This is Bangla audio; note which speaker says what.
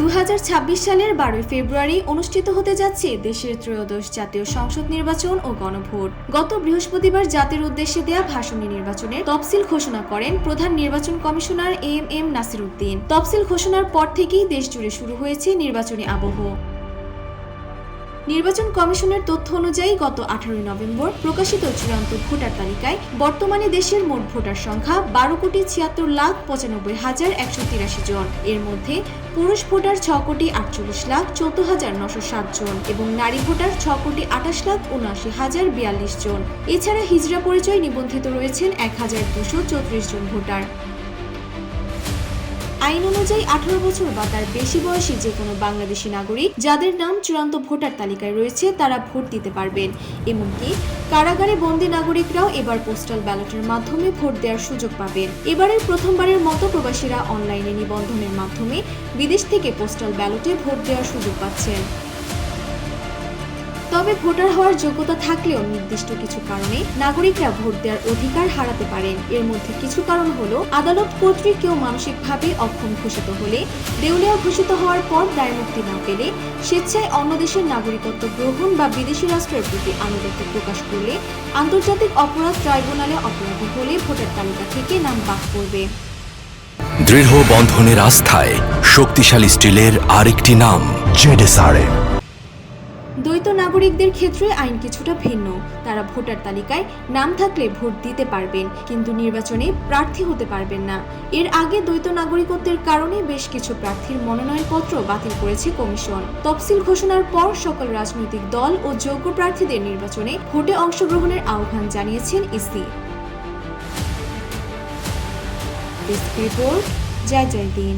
Speaker 1: 2026 সালের 12 ফেব্রুয়ারি অনুষ্ঠিত হতে যাচ্ছে দেশের ত্রয়োদশ জাতীয় সংসদ নির্বাচন ও গণভোট। গত বৃহস্পতিবার জাতির উদ্দেশ্যে দেয়া ভাষণে নির্বাচনের তফসিল ঘোষণা করেন প্রধান নির্বাচন কমিশনার এম নাসির উদ্দিন। তফসিল ঘোষণার পর থেকেই দেশজুড়ে শুরু হয়েছে নির্বাচনী আবহ। নির্বাচন কমিশনের তথ্য অনুযায়ী গত 18 নভেম্বর প্রকাশিত চূড়ান্ত ভোটার তালিকায় বর্তমানে দেশের মোট ভোটার সংখ্যা 12,76,95,183 জন। এর মধ্যে পুরুষ ভোটার 6,48,14,907 জন এবং নারী ভোটার 6,28,79,042 জন। এছাড়া হিজড়া পরিচয় নিবন্ধিত রয়েছেন 1,234 জন ভোটার। আইন অনুযায়ী 18 বছর বা তার বেশি বয়সী যে কোনো বাংলাদেশি নাগরিক যাদের নাম চূড়ান্ত ভোটার তালিকায় রয়েছে তারা ভোট দিতে পারবেন। এমনকি কারাগারে বন্দী নাগরিকরাও এবার পোস্টাল ব্যালটের মাধ্যমে ভোট দেওয়ার সুযোগ পাবেন। এবারের প্রথমবারের মতো প্রবাসীরা অনলাইনে নিবন্ধনের মাধ্যমে বিদেশ থেকে পোস্টাল ব্যালটে ভোট দেওয়ার সুযোগ পাচ্ছেন। তবে ভোটার হওয়ার যোগ্যতা থাকলেও নির্দিষ্ট কিছু কারণে নাগরিকরা ভোট দেওয়ার অধিকার হারাতে পারেন। এর মধ্যে কিছু কারণ হলো আদালত কর্তৃক কেউ মানসিকভাবে অক্ষম ঘোষিত হলে, দেউলিয়া ঘোষিত হওয়ার পর দায়মুক্তি না পেলে, স্বেচ্ছায় অন্য দেশের নাগরিকত্ব গ্রহণ বা বিদেশি রাষ্ট্রের প্রতি আনুগত্য প্রকাশ করলে, আন্তর্জাতিক অপরাধ ট্রাইব্যুনালে অপরাধী হলে ভোটার তালিকা থেকে নাম বাদ পড়বে।
Speaker 2: দৃঢ় বন্ধনের আস্থায় শক্তিশালী স্টিলের আরেকটি নাম জেডএসআরএম।
Speaker 1: দ্বৈত নাগরিকদের ক্ষেত্রে আইন কিছুটা ভিন্ন। তারা ভোটার তালিকায় নাম থাকলে ভোট দিতে পারবেন, কিন্তু নির্বাচনে প্রার্থী হতে পারবেন না। এর আগে দ্বৈত নাগরিকত্বের কারণে বেশ কিছু প্রার্থীর মনোনয়নপত্র বাতিল করেছে কমিশন। তফসিল ঘোষণার পর সকল রাজনৈতিক দল ও যোগ্য প্রার্থীদের নির্বাচনে ভোটে অংশগ্রহণের আহ্বান জানিয়েছেন ইসি। ডেস্ক রিপোর্ট, জয় দিন।